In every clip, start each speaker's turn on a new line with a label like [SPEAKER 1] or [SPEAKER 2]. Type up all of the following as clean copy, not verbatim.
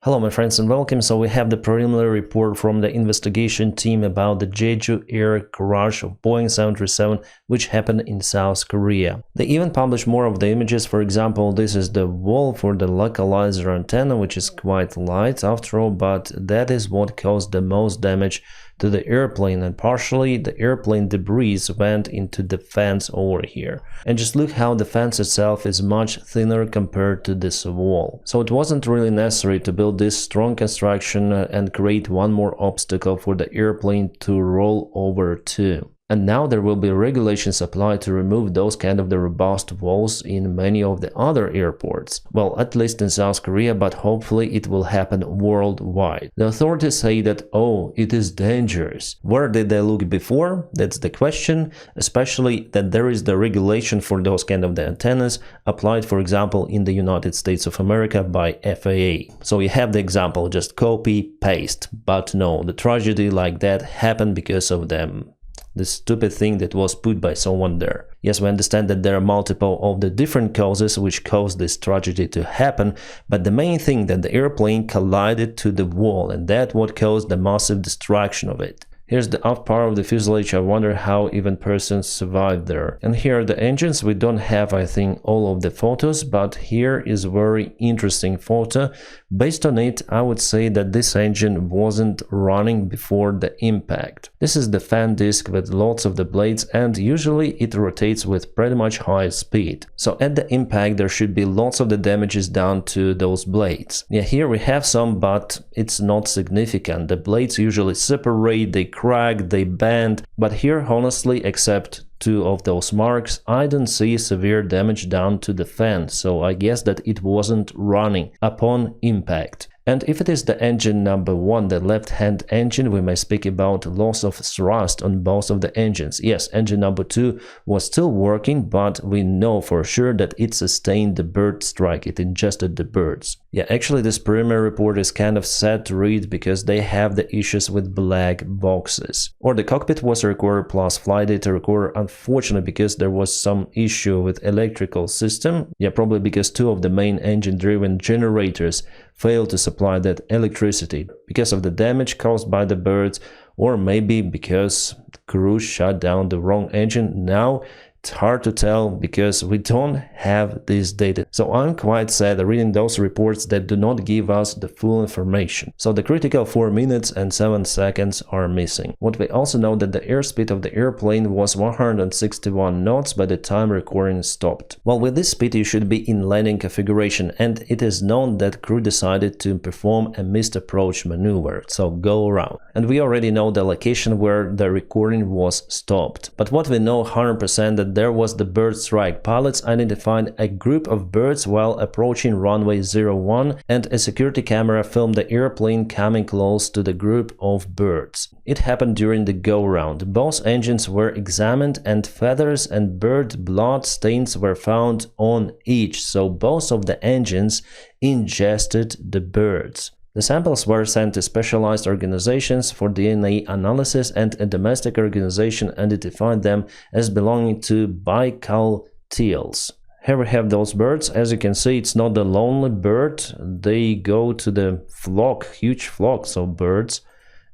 [SPEAKER 1] Hello my friends and welcome. So we have the preliminary report from the investigation team about the Jeju air crash of Boeing 737 which happened in South Korea. They even published more of the images. For example, this is the wall for the localizer antenna, which is quite light after all, but that is what caused the most damage to the airplane, and partially the airplane debris went into the fence over here. And just look how the fence itself is much thinner compared to this wall. So it wasn't really necessary to build this strong construction and create one more obstacle for the airplane to roll over to. And now there will be regulations applied to remove those kind of the robust walls in many of the other airports. Well, at least in South Korea, but hopefully it will happen worldwide. The authorities say that, oh, it is dangerous. Where did they look before? That's the question, especially that there is the regulation for those kind of the antennas applied, for example, in the United States of America by FAA. So you have the example, just copy, paste. But no, the tragedy like that happened because of them. The stupid thing that was put by someone there. Yes, we understand that there are multiple of the different causes which caused this tragedy to happen, but the main thing that the airplane collided to the wall, and that what caused the massive destruction of it. Here's the aft part of the fuselage. I wonder how even persons survived there. And here are the engines. We don't have, I think, all of the photos, but here is a very interesting photo. Based on it, I would say that this engine wasn't running before the impact. This is the fan disc with lots of the blades, and usually it rotates with pretty much high speed. So at the impact there should be lots of the damages done to those blades. Yeah, here we have some, but it's not significant. The blades usually separate, they crack, they bend, but here honestly, except two of those marks, I don't see severe damage done to the fan, so I guess that it wasn't running upon impact. And if it is the engine number 1, the left-hand engine, we may speak about loss of thrust on both of the engines. Yes, engine number 2 was still working, but we know for sure that it sustained the bird strike, it ingested the birds. Yeah, actually this preliminary report is kind of sad to read because they have the issues with black boxes. Or the cockpit was recorded plus flight data recorder, unfortunately because there was some issue with electrical system. Yeah, probably because two of the main engine-driven generators failed to supply that electricity because of the damage caused by the birds, or maybe because the crew shut down the wrong engine. Now it's hard to tell because we don't have this data. So I'm quite sad reading those reports that do not give us the full information. So the critical 4 minutes and 7 seconds are missing. What we also know that the airspeed of the airplane was 161 knots by the time recording stopped. Well, with this speed you should be in landing configuration, and it is known that crew decided to perform a missed approach maneuver, so go around. And we already know the location where the recording was stopped. But what we know 100% that there was the bird strike. Pilots identified a group of birds while approaching runway 01, and a security camera filmed the airplane coming close to the group of birds. It happened during the go-round. Both engines were examined and feathers and bird blood stains were found on each, so both of the engines ingested the birds. The samples were sent to specialized organizations for DNA analysis, and a domestic organization identified them as belonging to Baikal teals. Here we have those birds. As you can see, it's not the lonely bird. They go to the flock, huge flocks of birds.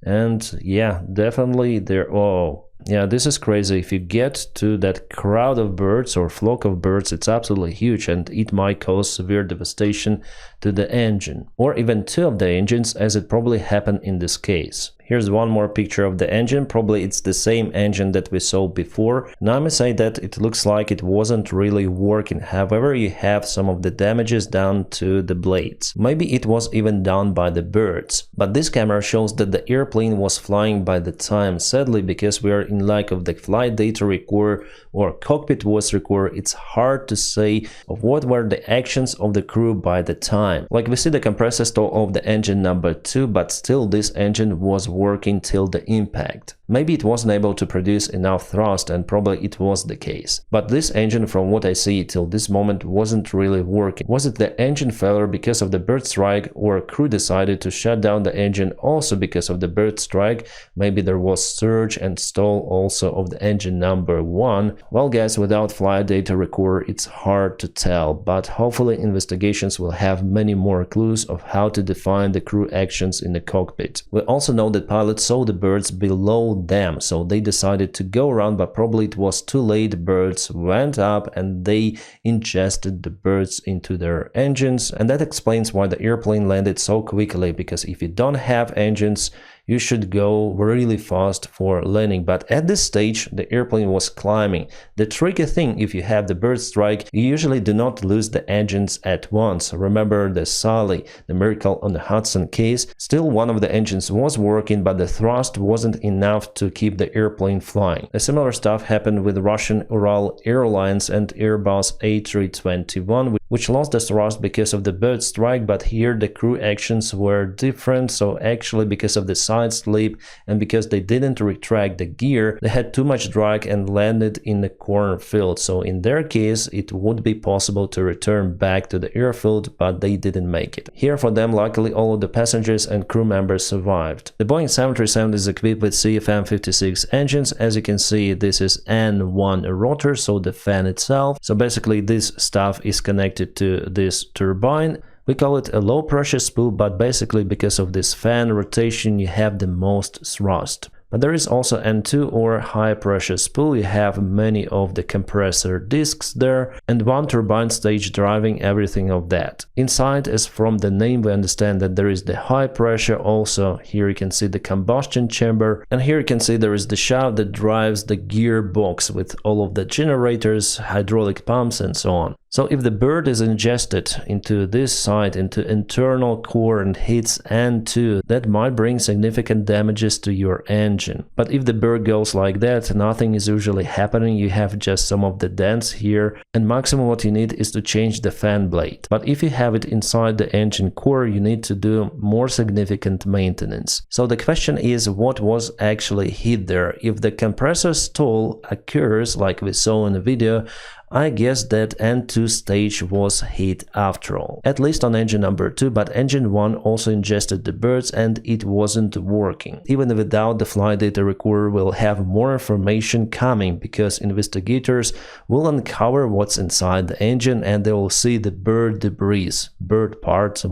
[SPEAKER 1] And yeah, definitely they're... oh, yeah, this is crazy. If you get to that crowd of birds or flock of birds, it's absolutely huge, and it might cause severe devastation to the engine, or even two of the engines, as it probably happened in this case. Here's one more picture of the engine. Probably it's the same engine that we saw before. Now I must say that it looks like it wasn't really working. However, you have some of the damages done to the blades. Maybe it was even done by the birds. But this camera shows that the airplane was flying by the time. Sadly, because we are in lack of the flight data recorder or cockpit voice recorder, it's hard to say of what were the actions of the crew by the time. Like we see the compressor stall of the engine number 2, but still this engine was working till the impact. Maybe it wasn't able to produce enough thrust, and probably it was the case. But this engine, from what I see till this moment, wasn't really working. Was it the engine failure because of the bird strike, or crew decided to shut down the engine also because of the bird strike? Maybe there was surge and stall also of the engine number 1. Well guys, without flight data recorder it's hard to tell, but hopefully investigations will have many more clues of how to define the crew actions in the cockpit. We also know that pilots saw the birds below them, so they decided to go around, but probably it was too late. Birds went up and they ingested the birds into their engines, and that explains why the airplane landed so quickly, because if you don't have engines, you should go really fast for landing. But at this stage, the airplane was climbing. The tricky thing, if you have the bird strike, you usually do not lose the engines at once. Remember the Sally, the Miracle on the Hudson case? Still, one of the engines was working, but the thrust wasn't enough to keep the airplane flying. A similar stuff happened with Russian Ural Airlines and Airbus A321, which lost the thrust because of the bird strike, but here the crew actions were different. So actually, because of the side slip and because they didn't retract the gear, they had too much drag and landed in the cornfield. So in their case, it would be possible to return back to the airfield, but they didn't make it. Here for them, luckily all of the passengers and crew members survived. The Boeing 737 is equipped with CFM56 engines. As you can see, this is N1 rotor, so the fan itself. So basically this stuff is connected to this turbine. We call it a low pressure spool, but basically because of this fan rotation you have the most thrust. But there is also N2 or high pressure spool. You have many of the compressor discs there and one turbine stage driving everything of that. Inside, as from the name we understand that there is the high pressure. Also here you can see the combustion chamber, and here you can see there is the shaft that drives the gearbox with all of the generators, hydraulic pumps and so on. So if the bird is ingested into this side, into internal core and hits N2, that might bring significant damages to your engine. But if the bird goes like that, nothing is usually happening. You have just some of the dents here, and maximum what you need is to change the fan blade. But if you have it inside the engine core, you need to do more significant maintenance. So the question is, what was actually hit there? If the compressor stall occurs like we saw in the video, I guess that N2 stage was hit after all, at least on engine number 2, but engine 1 also ingested the birds and it wasn't working. Even without the flight data recorder, we'll have more information coming because investigators will uncover what's inside the engine and they will see the bird debris, bird parts,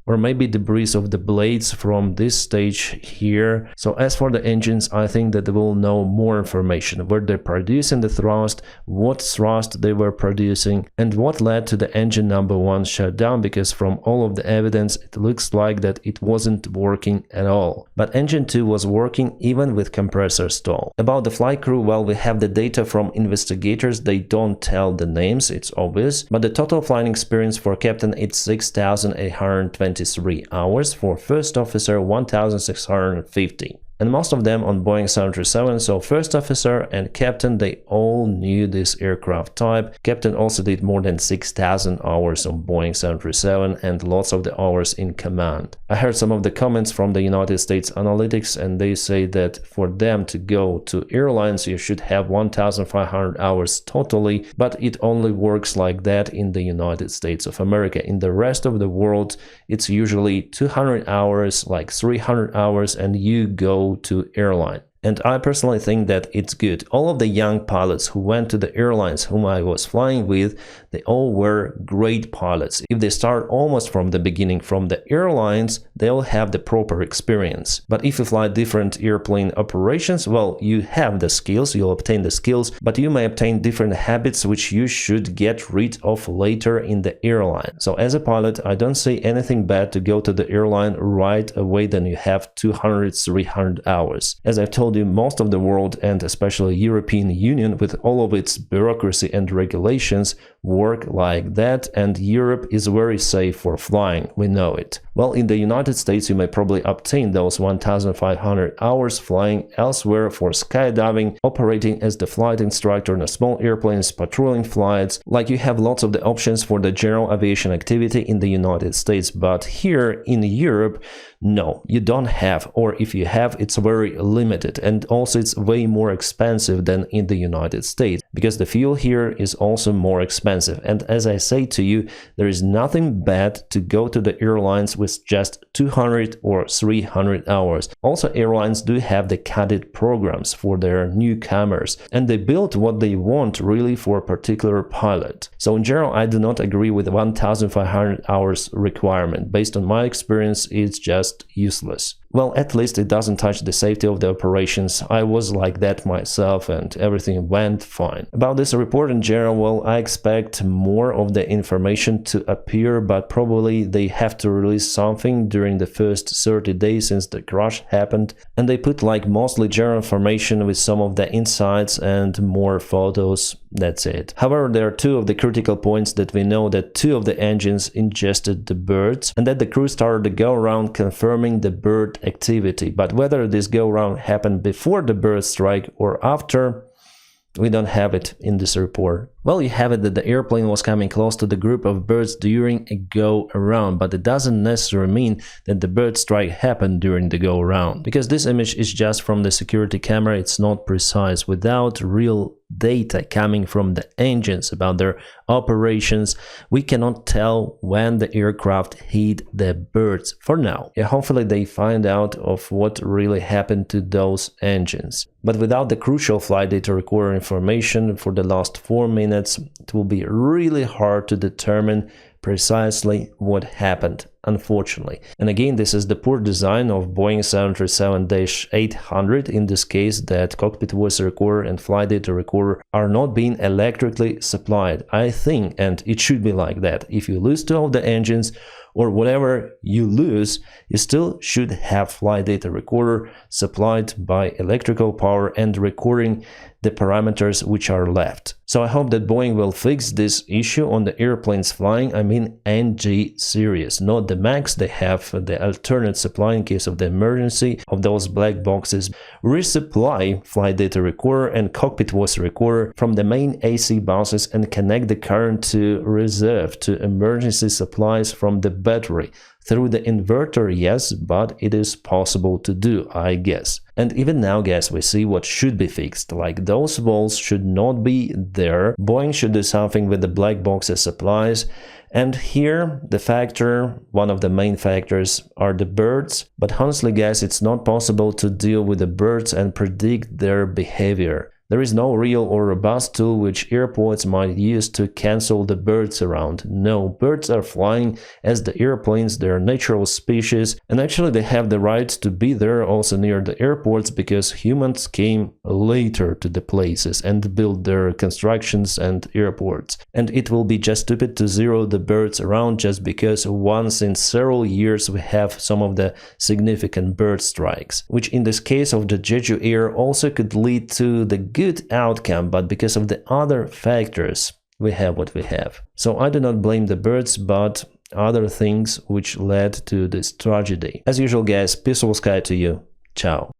[SPEAKER 1] or maybe debris of the blades from this stage here. So as for the engines, I think that they will know more information, where they're producing the thrust, what thrust they were producing, and what led to the engine number 1 shutdown, because from all of the evidence it looks like that it wasn't working at all. But engine 2 was working even with compressor stall. About the flight crew, well, we have the data from investigators. They don't tell the names, it's obvious, but the total flying experience for captain is 6,823 hours, for first officer 1,650. And most of them on Boeing 737, so first officer and captain, they all knew this aircraft type. Captain also did more than 6,000 hours on Boeing 737 and lots of the hours in command. I heard some of the comments from the United States Analytics, and they say that for them to go to airlines you should have 1,500 hours totally, but it only works like that in the United States of America. In the rest of the world it's usually 200 hours, like 300 hours, and you go to airline. And I personally think that it's good. All of the young pilots who went to the airlines whom I was flying with, they all were great pilots. If they start almost from the beginning from the airlines, they'll have the proper experience. But if you fly different airplane operations, well, you have the skills, you'll obtain the skills, but you may obtain different habits which you should get rid of later in the airline. So as a pilot, I don't see anything bad to go to the airline right away than you have 200-300 hours. As I've told you, most of the world, and especially European Union with all of its bureaucracy and regulations, work like that, and Europe is very safe for flying, we know it. Well, in the United States you may probably obtain those 1,500 hours flying elsewhere for skydiving, operating as the flight instructor on a small airplanes, patrolling flights, like you have lots of the options for the general aviation activity in the United States. But here in Europe, no, you don't have, or if you have, it's very limited, and also it's way more expensive than in the United States, because the fuel here is also more expensive. And as I say to you, there is nothing bad to go to the airlines with just 200 or 300 hours. Also, airlines do have the cadet programs for their newcomers, and they build what they want really for a particular pilot. So in general, I do not agree with the 1500 hours requirement. Based on my experience, it's just useless. Well, at least it doesn't touch the safety of the operations. I was like that myself and everything went fine. About this report in general, well, I expect more of the information to appear, but probably they have to release something during the first 30 days since the crash happened, and they put like mostly general information with some of the insights and more photos. That's it. However, there are two of the critical points that we know: that two of the engines ingested the birds, and that the crew started the go-around confirming the bird activity. But whether this go-around happened before the bird strike or after, we don't have it in this report. Well, you have it that the airplane was coming close to the group of birds during a go-around, but it doesn't necessarily mean that the bird strike happened during the go-around, because this image is just from the security camera. It's not precise. Without real data coming from the engines about their operations, we cannot tell when the aircraft hit the birds for now. Yeah, hopefully they find out of what really happened to those engines. But without the crucial flight data recorder information for the last 4 minutes, it will be really hard to determine precisely what happened, unfortunately. And again, this is the poor design of Boeing 737-800. In this case, that cockpit voice recorder and flight data recorder are not being electrically supplied, I think, and it should be like that. If you lose two of the engines, or whatever you lose, you still should have flight data recorder supplied by electrical power and recording the parameters which are left. So I hope that Boeing will fix this issue on the airplanes flying, I mean NG series, not the MAX. They have the alternate supply in case of the emergency of those black boxes. Resupply flight data recorder and cockpit voice recorder from the main AC buses and connect the current to reserve to emergency supplies from the battery. Through the inverter, yes, but it is possible to do, I guess. And even now, guys, we see what should be fixed. Like, those walls should not be there. Boeing should do something with the black boxes supplies. And here, the factor, one of the main factors, are the birds. But honestly, guys, it's not possible to deal with the birds and predict their behavior. There is no real or robust tool which airports might use to cancel the birds around. No, birds are flying as the airplanes, they are natural species, and actually they have the right to be there also near the airports, because humans came later to the places and built their constructions and airports. And it will be just stupid to zero the birds around just because once in several years we have some of the significant bird strikes, which in this case of the Jeju Air also could lead to the good outcome, but because of the other factors, we have what we have. So I do not blame the birds, but other things which led to this tragedy. As usual, guys, peaceful sky to you. Ciao.